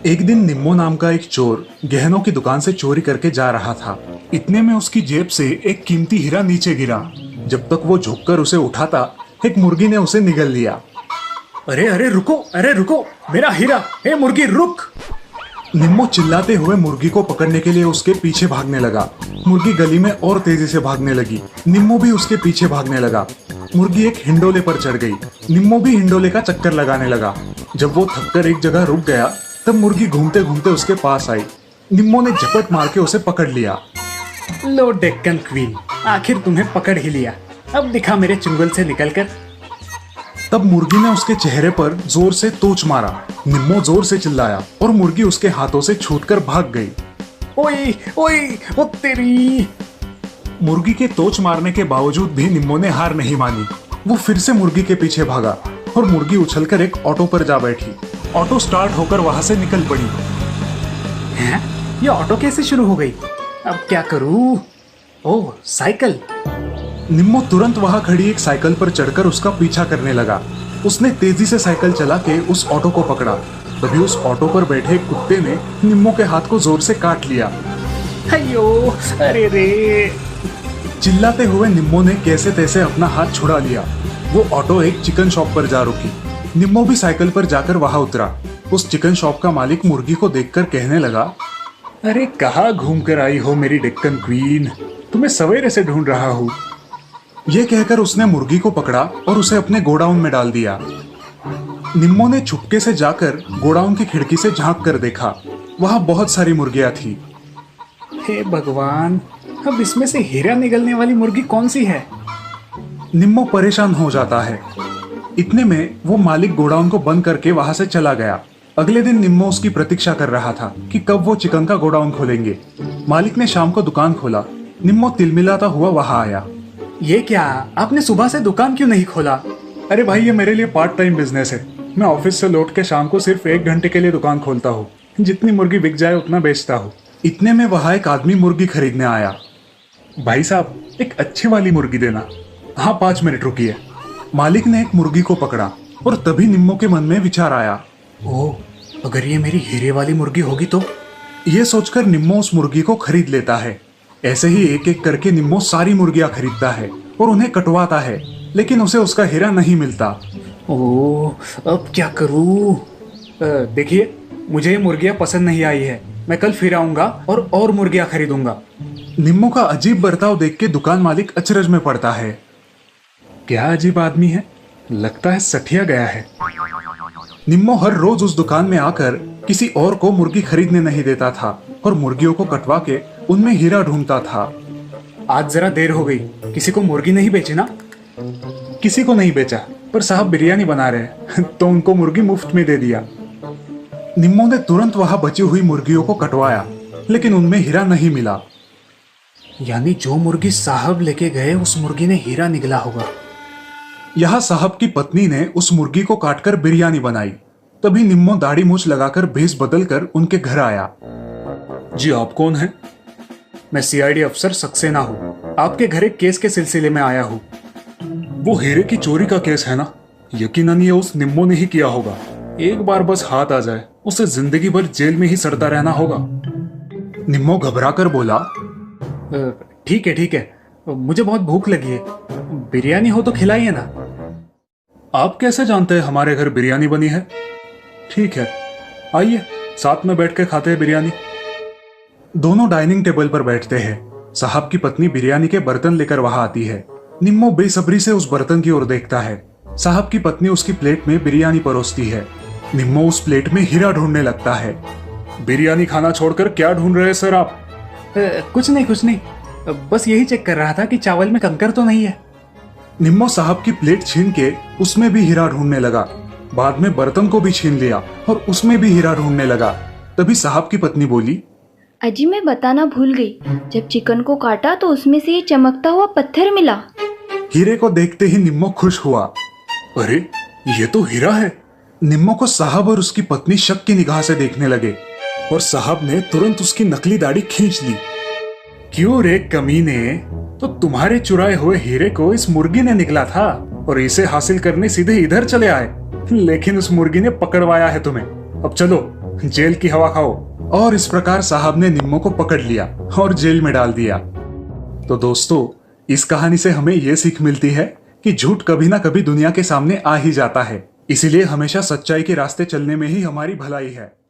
एक दिन निम्मो नाम का एक चोर गहनों की दुकान से चोरी करके जा रहा था। इतने में उसकी जेब से एक कीमती हीरा नीचे गिरा। जब तक वो झुककर उसे उठाता, एक मुर्गी ने उसे निगल लिया। अरे अरे रुको, मेरा हीरा! ए मुर्गी रुक! निम्मो चिल्लाते हुए मुर्गी को पकड़ने के लिए उसके पीछे भागने लगा। मुर्गी गली में और तेजी से भागने लगी। निम्मो भी उसके पीछे भागने लगा। मुर्गी एक हिंडोले पर चढ़ गई। निम्मो भी हिंडोले का चक्कर लगाने लगा। जब वो थककर एक जगह रुक गया, तब मुर्गी घूमते घूमते उसके पास आई। निम्मो ने झपट मार के उसे पकड़ लिया। लो डेक्कन क्वीन, आखिर तुम्हें पकड़ ही लिया। अब दिखा मेरे चुंगल से निकलकर। तब मुर्गी ने उसके चेहरे पर जोर से तोच मारा। निम्मो जोर से चिल्लाया और मुर्गी उसके हाथों से छूटकर भाग गई। ओए ओए, ओ तेरी! मुर्गी के तोच मारने के बावजूद भी निम्मो ने हार नहीं मानी। वो फिर से मुर्गी के पीछे भागा और मुर्गी उछलकर एक ऑटो पर जा बैठी। ऑटो स्टार्ट होकर वहां से निकल पड़ी। हैं? ये ऑटो कैसे शुरू हो गई? अब क्या करूं? ओह, साइकिल! निम्मो तुरंत वहां खड़ी एक साइकिल पर चढ़कर उसका पीछा करने लगा। उसने तेजी से साइकिल चला के उस ऑटो को पकड़ा। तभी उस ऑटो पर बैठे एक कुत्ते ने निम्मो के हाथ को जोर से काट लिया। अयो, अरे रे! चिल्लाते हुए निम्मो ने कैसे तैसे अपना हाथ छुड़ा लिया। वो ऑटो एक चिकन शॉप पर जा रुकी। निम्मो भी साइकिल पर जाकर वहां उतरा। उस चिकन शॉप का मालिक मुर्गी को देखकर कहने लगा, अरे कहाँ घूम कर आई हो मेरी डेक्कन क्वीन? तुम्हें सवेरे से ढूंढ रहा हूँ। ये कहकर उसने मुर्गी को पकड़ा और उसे अपने गोडाउन में डाल दिया। निम्मो ने चुपके से जाकर गोडाउन की खिड़की से झांक कर देखा। वहां बहुत सारी मुर्गियां थी। हे भगवान, अब इसमें से हीरा निकलने वाली मुर्गी कौन सी है? निम्मो परेशान हो जाता है। इतने में वो मालिक गोडाउन को बंद करके वहां से चला गया। अगले दिन निम्मो उसकी प्रतीक्षा कर रहा था कि कब वो चिकन का गोडाउन खोलेंगे। मालिक ने शाम को दुकान खोला। निम्मो तिलमिलाता हुआ वहां आया। ये क्या, आपने सुबह से दुकान क्यों नहीं खोला? अरे भाई, ये मेरे लिए पार्ट टाइम बिजनेस है। मैं ऑफिस से लौट के शाम को सिर्फ 1 घंटे के लिए दुकान खोलता हूँ। जितनी मुर्गी बिक जाए उतना बेचता हूँ। इतने में वहां एक आदमी मुर्गी खरीदने आया। भाई साहब, एक अच्छी वाली मुर्गी देना। हाँ, 5 मिनट रुकिए। मालिक ने एक मुर्गी को पकड़ा और तभी निम्मो के मन में विचार आया। ओह, अगर ये मेरी हीरे वाली मुर्गी होगी तो? ये सोचकर निम्मो उस मुर्गी को खरीद लेता है। ऐसे ही एक एक करके निम्मो सारी मुर्गियां खरीदता है और उन्हें कटवाता है, लेकिन उसे उसका हीरा नहीं मिलता। ओह, अब क्या करूं? देखिए, मुझे ये मुर्गियां पसंद नहीं आई है। मैं कल फिर आऊंगा और मुर्गियां खरीदूंगा। निम्मो का अजीब बर्ताव देख के दुकान मालिक अचरज में पड़ता है। क्या अजीब आदमी है, लगता है सठिया गया है। निम्मो हर रोज उस दुकान में आकर किसी और को मुर्गी खरीदने नहीं देता था और मुर्गियों को कटवा के उनमें हीरा ढूंढता था। आज जरा देर हो गई। किसी को मुर्गी नहीं बेची ना? किसी को नहीं बेचा, पर साहब बिरयानी बना रहे तो उनको मुर्गी मुफ्त में दे दिया। निम्मो ने तुरंत वहां बची हुई मुर्गियों को कटवाया, लेकिन उनमें हीरा नहीं मिला। यानी जो मुर्गी साहब लेके गए, उस मुर्गी ने हीरा निगला होगा। यहाँ साहब की पत्नी ने उस मुर्गी को काटकर बिरयानी बनाई। तभी निम्मो दाढ़ी मूछ लगाकर भेष बदलकर उनके घर आया। जी, आप कौन हैं? मैं सीआईडी अफसर सक्सेना हूँ। आपके घर एक केस के सिलसिले में आया हूँ। वो हीरे की चोरी का केस है ना? यकीनन ये उस निम्मो ने ही किया होगा। एक बार बस हाथ आ जाए, उसे जिंदगी भर जेल में ही सड़ता रहना होगा। निम्मो घबराकर बोला, ठीक है, मुझे बहुत भूख लगी है। बिरयानी हो तो खिलाइए ना। आप कैसे जानते हैं हमारे घर बिरयानी बनी है? ठीक है, आइए साथ में बैठ के खाते हैं बिरयानी। दोनों डाइनिंग टेबल पर बैठते हैं। साहब की पत्नी बिरयानी के बर्तन लेकर वहां आती है। निम्मो बेसब्री से उस बर्तन की ओर देखता है। साहब की पत्नी उसकी प्लेट में बिरयानी परोसती है। निम्मो उस प्लेट में हीरा ढूंढने लगता है। बिरयानी खाना छोड़कर क्या ढूंढ रहे हैं सर आप? कुछ नहीं, बस यही चेक कर रहा था कि चावल में कंकर तो नहीं है। निम्मो साहब की प्लेट छीन के उसमें भी हीरा ढूंढने लगा। बाद में बर्तन को भी छीन लिया और उसमें भी हीरा ढूंढने लगा। तभी साहब की पत्नी बोली, अजी मैं बताना भूल गई, जब चिकन को काटा तो उसमें से ये चमकता हुआ पत्थर मिला। हीरे को देखते ही निम्मो खुश हुआ। अरे, ये तो हीरा है। निम्मो को साहब और उसकी पत्नी शक की निगाह से देखने लगे और साहब ने तुरंत उसकी नकली दाढ़ी खींच ली। क्यों रे कमीने, तो तुम्हारे चुराए हुए हीरे को इस मुर्गी ने निकला था और इसे हासिल करने सीधे इधर चले आए, लेकिन उस मुर्गी ने पकड़वाया है तुम्हें। अब चलो जेल की हवा खाओ। और इस प्रकार साहब ने निम्मो को पकड़ लिया और जेल में डाल दिया। तो दोस्तों, इस कहानी से हमें यह सीख मिलती है कि झूठ कभी ना कभी दुनिया के सामने आ ही जाता है। इसीलिए हमेशा सच्चाई के रास्ते चलने में ही हमारी भलाई है।